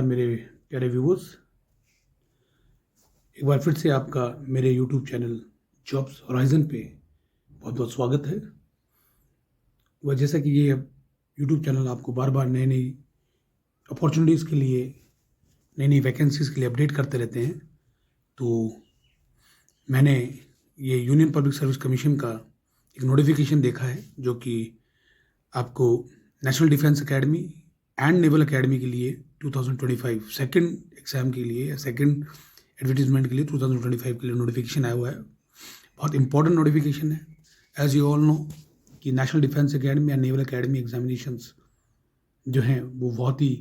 मेरे प्यारे व्यूवर्स, एक बार फिर से आपका मेरे यूट्यूब चैनल जॉब्स होराइजन पे बहुत बहुत स्वागत है। वह जैसा कि ये यूट्यूब चैनल आपको बार बार नई नई अपॉर्चुनिटीज़ के लिए, नई नई वैकेंसीज़ के लिए अपडेट करते रहते हैं, तो मैंने ये यूनियन पब्लिक सर्विस कमीशन का एक नोटिफिकेशन देखा है जो कि आपको national defence academy and naval academy के लिए 2025 सेकंड एग्ज़ाम के लिए या सेकंड एडवर्टीजमेंट के लिए 2025 के लिए नोटिफिकेशन आया हुआ है। बहुत इंपॉर्टेंट नोटिफिकेशन है। एज यू ऑल नो कि नेशनल डिफेंस एकेडमी या नेवल एकेडमी एग्जामिनेशंस जो हैं वो बहुत ही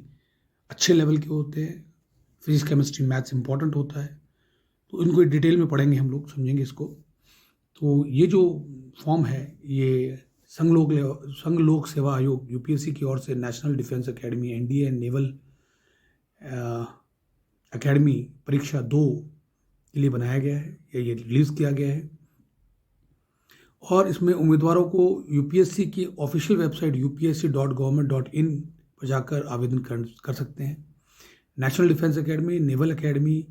अच्छे लेवल के होते हैं। फिजिक्स, केमिस्ट्री, मैथ्स इंपॉर्टेंट होता है, तो इनको डिटेल में पढ़ेंगे हम लोग, समझेंगे इसको। तो ये जो फॉर्म है ये संघ लोक सेवा आयोग यूपीएससी की ओर से national defence academy NDA and naval academy परीक्षा 2 के लिए बनाया गया है या ये रिलीज़ किया गया है। और इसमें उम्मीदवारों को यूपीएससी की ऑफिशियल वेबसाइट upsc.government.in पर जाकर आवेदन कर सकते हैं। National defence academy, naval academy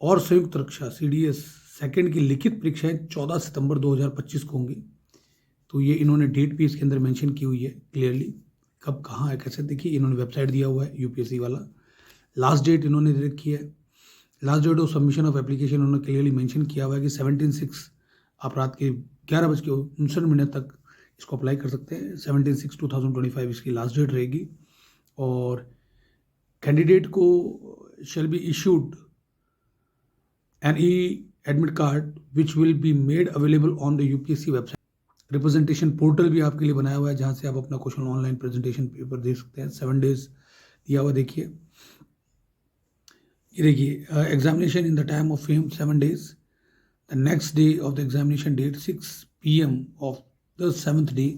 और संयुक्त रक्षा सीडीएस सेकंड की लिखित परीक्षाएं 14 सितंबर 2025 को होंगी। तो ये इन्होंने डेट भी इसके अंदर मेंशन की हुई है क्लियरली, कब कहाँ है कैसे। देखिए इन्होंने वेबसाइट दिया हुआ है यूपीएससी वाला। लास्ट डेट इन्होंने दे रखी है, last date of submission of application उन्होंने क्लियरली मेंशन किया हुआ है कि 17/6 आप रात के 11:59 तक इसको अप्लाई कर सकते हैं। 17/6/2025 इसकी लास्ट डेट रहेगी। और कैंडिडेट को shall be issued N admit card which will be made available on the UPSC website. Representation portal भी आपके लिए बनाया हुआ है जहाँ से आप अपना क्वेश्चन ऑनलाइन प्रेजेंटेशन पेपर दे सकते हैं। 7 days दिया हुआ, देखिए ये देखिए examination in the time of fame 7 days। The next day of the examination date 6 PM of the 7th day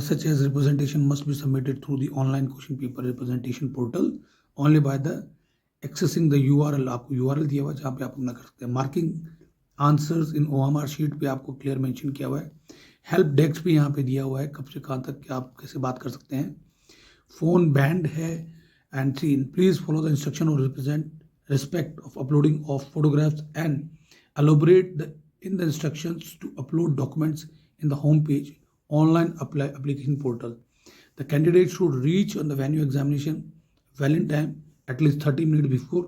such as representation must be submitted through the online question paper representation portal only by the accessing the URL। आपको URL दिया हुआ है जहाँ पे आप अपना कर सकते हैं। Marking answers in OMR sheet पे आपको क्लियर मेंशन किया हुआ है। हेल्प डेस्क भी यहाँ पे दिया हुआ है, कब से कहाँ तक कि आप कैसे बात कर सकते हैं। फ़ोन बैंड है। And 3 please follow the instruction और respect of uploading of photographs and elaborate in the instructions to upload documents in the home page online application portal. The candidate should reach on the venue examination well in time, at least 30 minutes before,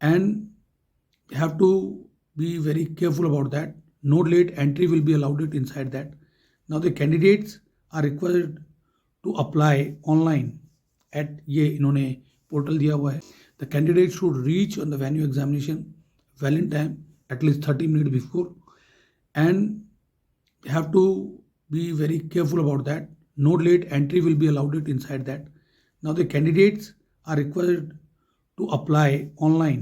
and have to be very careful about that. No late entry will be allowed it inside that. Now the candidates are required to apply online at ये इन्होंने portal दिया हुआ है। The candidate should reach on the venue examination well in time, at least 30 minutes before, and have to be very careful about that. No late entry will be allowed it inside that. Now the candidates are required to apply online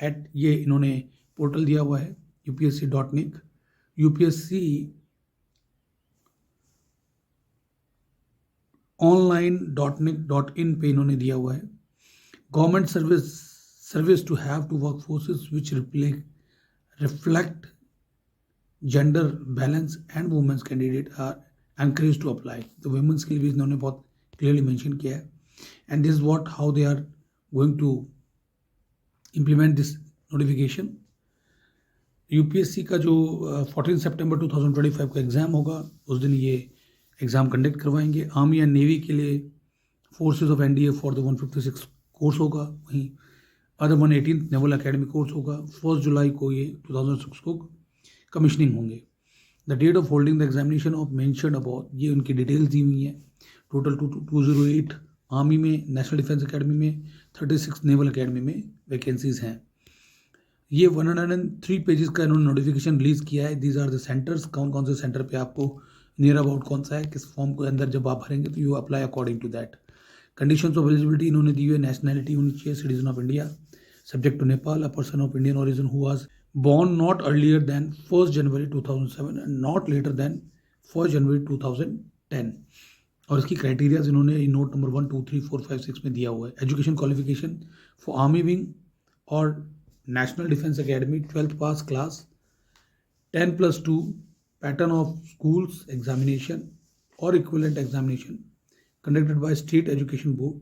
at ये इन्होंने portal दिया हुआ है upsc.nic, upsc online.nic.in पे इन्होंने दिया हुआ है। Government service to have to work forces which reflect gender balance and women's candidate are encouraged to apply। तो women's के लिए भी इन्होंने बहुत clearly mention किया है। and this is what how they are going to implement this notification। UPSC का जो 14 सितंबर 2025 का एग्ज़ाम होगा उस दिन ये एग्ज़ाम कंडक्ट करवाएंगे। आर्मी या नेवी के लिए forces of NDA for the 156 course होगा, वहीं अदर 118 नेवल एकेडमी कोर्स होगा। 1 जुलाई को ये 2006 को कमीशनिंग होंगे। The date of holding the examination of mention about, ये उनकी डिटेल्स दी हुई हैं। टोटल 208 आर्मी में, नेशनल डिफेंस एकेडमी में, 36 नेवल एकेडमी में वैकेंसीज हैं। ये 103 पेजेस का इन्होंने नोटिफिकेशन रिलीज़ किया है। दीज आर द सेंटर्स, कौन कौन से सेंटर पे आपको नियर अबाउट कौन सा है, किस फॉर्म के अंदर जब आप भरेंगे तो you apply according to that. Conditions of eligibility इन्होंने दी हुई है। नेशनैलिटी होनी चाहिए citizen of India, subject to Nepal, a person of Indian origin who was born not earlier than 1st January 2007 and not later than 1st January 2010। और इसकी criterias इन्होंने note number 1, 2, 3, 4, 5, 6 में दिया हुआ है। Education qualification for army wing और national defence academy 12th pass class, 10+2 pattern of schools examination और equivalent examination conducted by State Education Board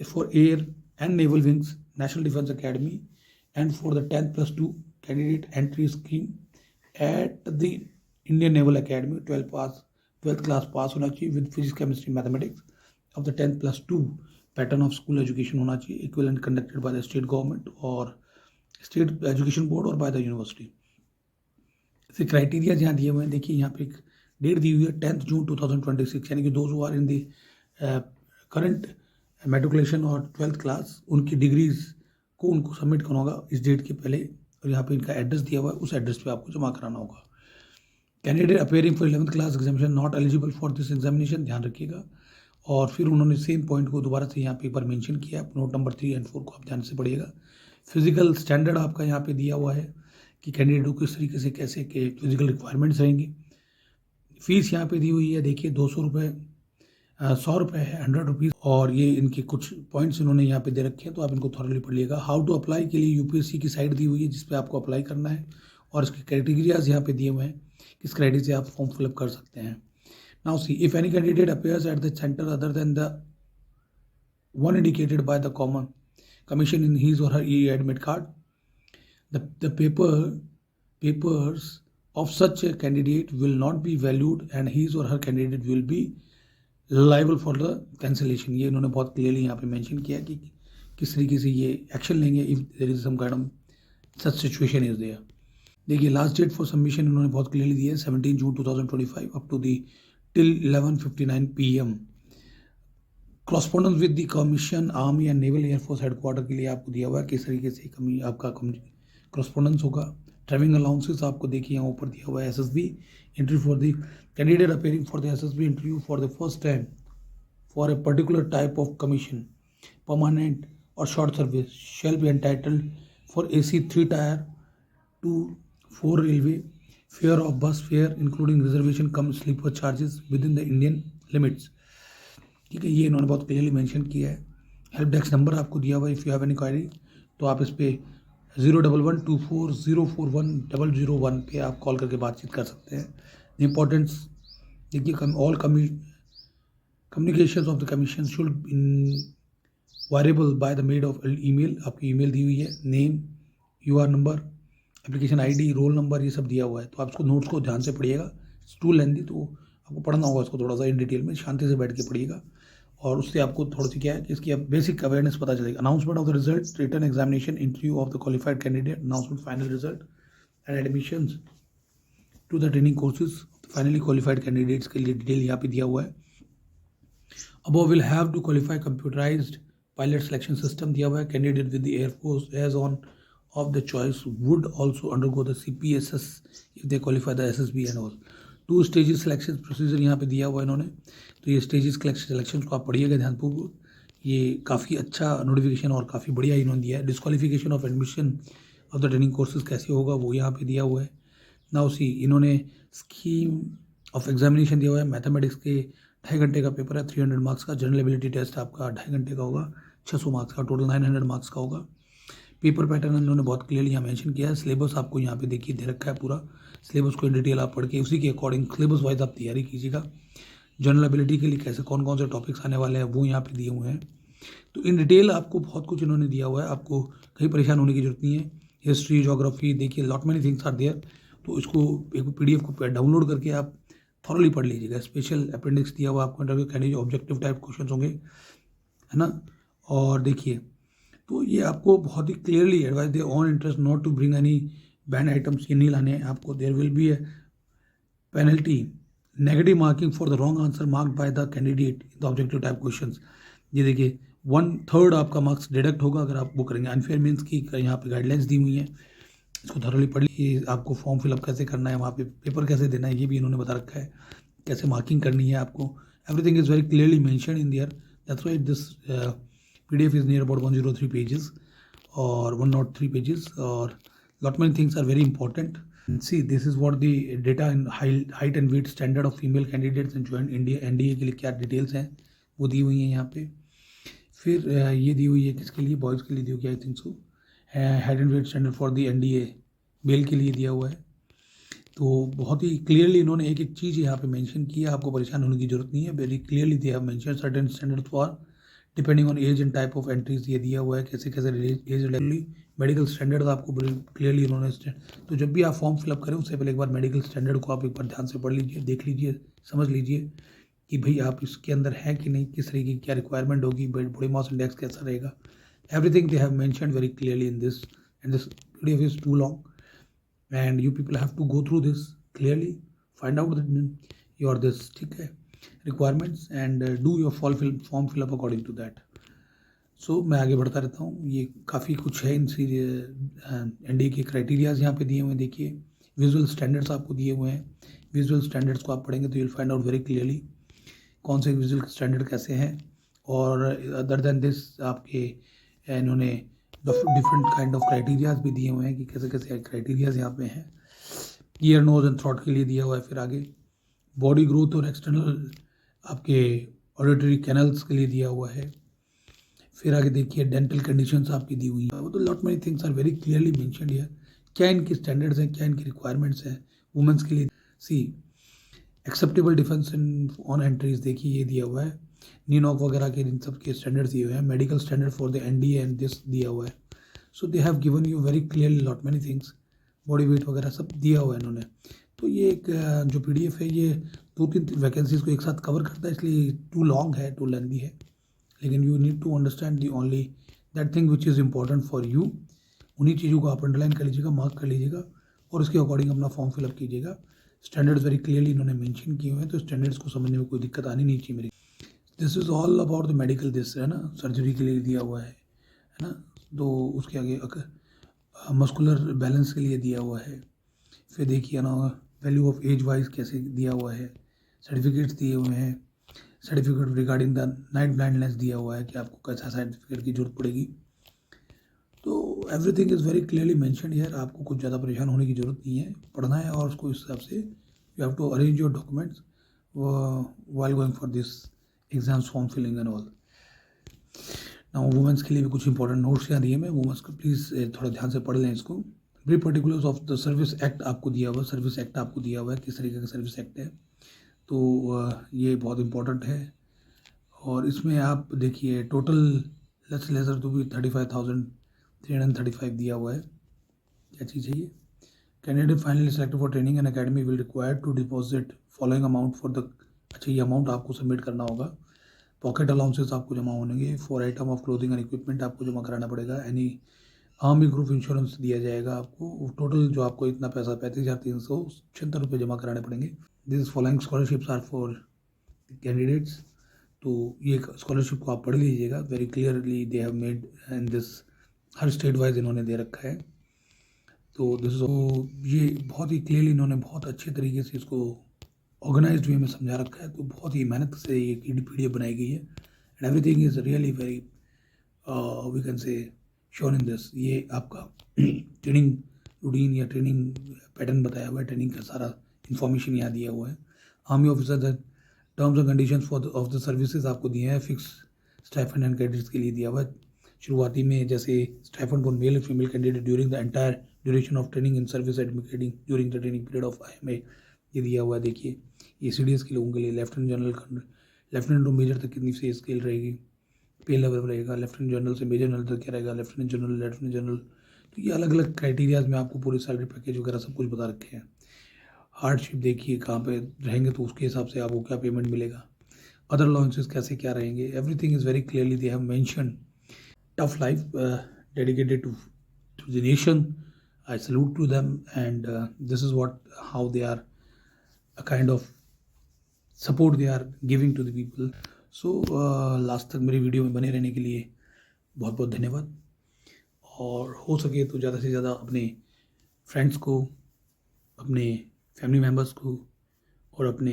फिर for air and naval wings national defence academy, and for the 10+2 candidate entry scheme at the Indian naval academy 12th class pass होना चाहिए with physics chemistry mathematics of the 10+2 pattern of school education होना चाहिए, equivalent conducted by the state government और state education board और by the university. ऐसे criteria यहाँ दिए हुए हैं, देखिए यहाँ पे एक डेट दी हुई है 10 जून 2026, यानी कि those who are in the current matriculation और 12th क्लास उनकी डिग्रीज को उनको सबमिट करना होगा इस डेट के पहले, और यहाँ पे इनका एड्रेस दिया हुआ है, उस एड्रेस पे आपको जमा कराना होगा। Candidate appearing for 11th class examination not eligible for this examination, ध्यान रखिएगा। और फिर उन्होंने सेम पॉइंट को दोबारा से यहाँ पे एक बार मेंशन किया, नोट नंबर 3 और 4 को आप ध्यान से पढ़िएगा। फिजिकल स्टैंडर्ड आपका यहाँ पे दिया हुआ है कि कैंडिडेट को किस तरीके से कैसे के फिजिकल रिक्वायरमेंट्स रहेंगी। फीस यहाँ पे दी हुई है, देखिए 200 रुपये, 100 रुपये है, 100 रुपीज़, और ये इनके कुछ पॉइंट्स इन्होंने यहाँ पे दे रखे हैं, तो आप इनको थॉरली पढ़ लीजिएगा। हाउ टू अप्लाई के लिए यूपीएससी की साइट दी हुई है जिस पे आपको अप्लाई करना है, और इसके क्राइटेरियाज यहाँ पे दिए हुए हैं, किस क्राइटेरिया से आप फॉर्म फिलअप कर सकते हैं। Now see, if any candidate appears at the centre other than the one indicated by the common commission in his or her e-admit card, the papers of such a candidate will not be valued and his or her candidate will be liable for the cancellation। ये इन्होंने बहुत clearly यहाँ पे mention किया कि किस तरीके से ये एक्शन लेंगे if there is some kind of such situation is there. देखिए लास्ट डेट फॉर सबमिशन इन्होंने बहुत क्लियरली दिया है 17 June 2025 up to the till 11:59 PM। Correspondence with the commission army and naval air force headquarter के लिए आपको दिया हुआ है किस तरीके से आपका कॉरस्पॉन्डेंस होगा। ट्रैवलिंग अलाउंसेस आपको देखिए यहाँ ऊपर दिया हुआ है। SSB interview for the candidate appearing for the SSB interview for the first time for a particular type of commission permanent और short service shall be entitled for AC 3 tier to 4 railway fare of bus fare including reservation cum sleeper charges within the Indian limits. ठीक है, ये इन्होंने बहुत clearly mention किया है। Help desk number आपको दिया हुआ है, if you have any query तो आप इस पे 01124041001 पे आप कॉल करके बातचीत कर सकते हैं। इंपॉर्टेंस देखिए, all communication of the commission should variable by the mode of email. आपकी ईमेल दी हुई है, name, UR number, application ID, roll number, ये सब दिया हुआ है। तो आप इसको नोट्स को ध्यान से पढ़िएगा, टू लेंथी, तो आपको पढ़ना होगा इसको थोड़ा सा इन डिटेल में, शांति से बैठ के पढ़िएगा, और उससे आपको थोड़ी सी क्या है कि इसकी बेसिक अवेयरनेस पता चलेगा। Announcement of the result written examination interview of the qualified candidate, announcement final result and admissions to the training courses finally qualified candidates के लिए डिटेल यहाँ पे दिया हुआ है। Above will have to qualify computerised pilot selection system दिया हुआ है। Candidate with the air force age on of the choice would also undergo the CPSS if they qualify the SSB and all। 2 stages selection procedure यहाँ पे दिया हुआ है इन्होंने, तो ये stages selections को आप पढ़िएगा ध्यानपूर्वक। ये काफ़ी अच्छा नोटिफिकेशन और काफ़ी बढ़िया इन्होंने दिया है। Disqualification of admission of the training courses कैसे होगा वो यहाँ पे दिया हुआ है। ना उसी इन्होंने स्कीम ऑफ एग्जामिनेशन दिया हुआ है। मैथमेटिक्स के 2.5 घंटे का पेपर है, 300 मार्क्स का। जनरल एबिलिटी टेस्ट आपका 2.5 घंटे का होगा, 600 मार्क्स का, टोटल 900 मार्क्स का होगा। पेपर पैटर्न इन्होंने बहुत क्लियरली यहाँ मेंशन किया है। सिलेबस आपको यहाँ पे देखिए दे रखा है, पूरा सिलेबस को इन डिटेल आप पढ़ के उसी के अकॉर्डिंग सिलेबस वाइज आप तैयारी कीजिएगा। जनरल एबिलिटी के लिए कैसे कौन कौन से टॉपिक्स आने वाले हैं वो यहाँ पे दिए हुए हैं। तो इन डिटेल आपको बहुत कुछ इन्होंने दिया हुआ है, आपको कहीं परेशान होने की जरूरत नहीं है। हिस्ट्री, ज्योग्राफी, देखिए lot many things are there, तो इसको एक PDF को डाउनलोड करके आप थॉरली पढ़ लीजिएगा। स्पेशल अपेंडिक्स दिया हुआ आपको interview candidate objective type question होंगे, है ना। और देखिए तो ये आपको बहुत ही क्लियरली एडवाइस दे on interest not to bring any ban items, ये नहीं लाने हैं आपको। There will be a penalty negative marking for the wrong answer marked by the candidate the objective type questions. ये देखिए 1/3 आपका मार्क्स डिडक्ट होगा अगर आप वो करेंगे। अनफेयर मीन्स की यहाँ पे गाइडलाइंस दी हुई हैं, इसको थॉरली पढ़ लीजिए। आपको फॉर्म फिलअप कैसे करना है, वहाँ पे पेपर कैसे देना है, ये भी इन्होंने बता रखा है, कैसे मार्किंग करनी है आपको। Everything is very clearly mention in their, that's why this PDF is near about 103 pages or 103 pages, or lot many things are very important। See, this is what the data in height and weight standard of female candidates in joint India NDA के लिए क्या details हैं वो दी हुई हैं यहाँ पे। फिर ये दी हुई है किसके लिए, बॉयज़ के लिए दी हुई है, I think so. Height and weight standard for the NDA male के लिए दिया हुआ है। तो बहुत ही क्लियरली इन्होंने एक एक चीज़ यहाँ पे मेंशन की है, आपको परेशान होने की जरूरत नहीं है। Very clearly they have mention certain standards for depending on age and type of entries ये दिया हुआ है, कैसे कैसे एज मेडिकल स्टैंडर्ड आपको क्लियरली इन्होंने तो जब भी आप फॉर्म फिलअप करें उससे पहले एक बार मेडिकल स्टैंडर्ड को आप एक बार ध्यान से पढ़ लीजिए, देख लीजिए, समझ लीजिए कि भाई आप इसके अंदर हैं कि नहीं, किस तरीके की क्या रिक्वायरमेंट होगी, बॉडी मास इंडेक्स कैसा रहेगा, everything they have mentioned very clearly in this, and this PDF is too long and you people have to go through this clearly, find out that your this ठीक है requirements and do your form fill up according to that. So मैं आगे बढ़ता रहता हूँ, ये काफ़ी कुछ है इनसे NDA के क्राइटेरियाज यहाँ पे दिए हुए हैं, देखिए विजुअल स्टैंडर्ड्स आपको दिए हुए हैं, विजुअल स्टैंडर्ड्स को आप पढ़ेंगे तो you'll find out very clearly कौन से विजुअल स्टैंडर्ड कैसे हैं, और अदर देन दिस आपके इन्होंने डिफरेंट काइंड ऑफ क्राइटेरियाज भी दिए हुए हैं कि कैसे कैसे क्राइटेरियाज यहाँ पे हैं, ईयर नोज एंड थ्रोट के लिए दिया हुआ है, फिर आगे बॉडी ग्रोथ और एक्सटर्नल आपके ऑडिटरी कैनल्स के लिए दिया हुआ है, फिर आगे देखिए डेंटल कंडीशंस आपकी दी हुई है, वो तो lot many things are very clearly mentioned here, क्या इनकी स्टैंडर्ड्स हैं, क्या इनकी रिक्वायरमेंट्स हैं वुमेंस के लिए। See acceptable defence in on entries देखिए ये दिया हुआ है, नीनॉक वगैरह के इन सब के स्टैंडर्ड्स दिए हुए हैं, medical standard for the NDA and this दिया हुआ है, so they have given you very clearly lot many things, body weight वगैरह सब दिया हुआ है इन्होंने। तो ये एक जो PDF है ये 2-3 वैकेंसीज़ को एक साथ कवर करता है, इसलिए टू लॉन्ग है, टू लेंथी है, लेकिन you need to understand the only that thing which is important for you, उन्हीं चीज़ों को आप अंडरलाइन कर लीजिएगा, मार्क कर लीजिएगा और उसके अकॉर्डिंग अपना फॉर्म फिलअप कीजिएगा। स्टैंडर्ड्स वेरी क्लियरली इन्होंने मेंशन किए हुए हैं, तो स्टैंडर्ड्स को समझने में कोई दिक्कत आनी नहीं चाहिए मेरी। This is all about the medical, this है ना, सर्जरी के लिए दिया हुआ है ना, तो उसके आगे मस्कुलर बैलेंस के लिए दिया हुआ है, फिर देखिए ना वैल्यू ऑफ एज वाइज कैसे दिया हुआ है, सर्टिफिकेट्स दिए हुए हैं, certificate regarding the night blindness दिया हुआ है कि आपको कैसा सर्टिफिकेट की जरूरत पड़ेगी, तो everything is very clearly mentioned here, आपको कुछ ज़्यादा परेशान होने की ज़रूरत नहीं है, पढ़ना है और उसको इस हिसाब से you have to arrange your documents while going for this exams form filling and all. Now women's के लिए भी कुछ इंपॉर्टेंट नोट्स यहाँ दिए मैं, वुमेंस को प्लीज़ थोड़ा ध्यान से पढ़ लें इसको। Brief particulars of the service act आपको दिया हुआ है, सर्विस एक्ट आपको दिया हुआ है किस तरीके का सर्विस एक्ट है, तो ये बहुत इंपॉर्टेंट है, और इसमें आप देखिए टोटल लेसर तो भी 35,335 दिया हुआ है, क्या चीज़ है ये। Candidate finally selected for training and academy will require to deposit following amount for the, अच्छा ये अमाउंट आपको सबमिट करना होगा, पॉकेट अलाउंसेस आपको जमा होंगे, for item of clothing and equipment आपको जमा कराना पड़ेगा, एनी आर्मी ग्रुप इंश्योरेंस दिया जाएगा आपको, टोटल जो आपको इतना पैसा 35,376 रुपये जमा कराने पड़ेंगे। This following scholarships are for candidates, तो ये स्कॉलरशिप को आप पढ़ लीजिएगा, very clearly they have made in this, हर स्टेट वाइज इन्होंने दे रखा है, तो दिस ये बहुत ही क्लियरली इन्होंने बहुत अच्छे तरीके से इसको ऑर्गेनाइज्ड वे में समझा रखा है, तो बहुत ही मेहनत से ये PDF बनाई गई है, and everything is really very we can say sure in this. ये आपका ट्रेनिंग रूटीन या ट्रेनिंग पैटर्न बताया हुआ है, ट्रेनिंग का सारा इन्फॉर्मेशन यहाँ दिया हुआ है। Army officer terms and conditions for of the services आपको दिए हैं, फिक्स स्टाइपेंड एंड कैडेट्स के लिए दिया हुआ है, शुरुआती में जैसे stipend for male and female candidate during the entire duration of training in service admitted during the training period of IMA, ये दिया हुआ है। देखिए ये CDS के लोगों के लिए lieutenant general, lieutenant to major तक कितनी से स्केल रहेगी, पे लेवल रहेगा, लेफ्टिनेंट जनरल से मेजर जनरल तक क्या रहेगा, लेफ्टिनेंट जनरल, तो ये अलग अलग क्राइटेरियाज में आपको पूरे सैलरी पैकेज वगैरह सब कुछ बता रखे हैं। हार्डशिप देखिए कहाँ पे रहेंगे तो उसके हिसाब से आपको क्या पेमेंट मिलेगा, अदर अलाउंसेस कैसे क्या रहेंगे, everything is very clearly they have mention. Tough life dedicated to the nation, I salute to them, and this is how they are a kind of support they are giving to the people. So last तक मेरी video में बने रहने के लिए बहुत बहुत धन्यवाद, और हो सके तो ज़्यादा से ज़्यादा अपने फ्रेंड्स को, अपने फैमिली मेम्बर्स को और अपने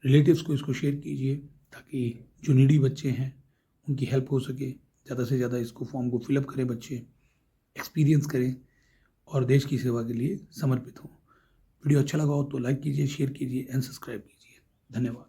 रिलेटिव्स को इसको शेयर कीजिए, ताकि जो नीडी बच्चे हैं उनकी हेल्प हो सके। ज़्यादा से ज़्यादा इसको फॉर्म को फिलअप करें, बच्चे एक्सपीरियंस करें और देश की सेवा के लिए समर्पित हों। वीडियो अच्छा लगा हो तो लाइक कीजिए, शेयर कीजिए एंड सब्सक्राइब कीजिए। धन्यवाद।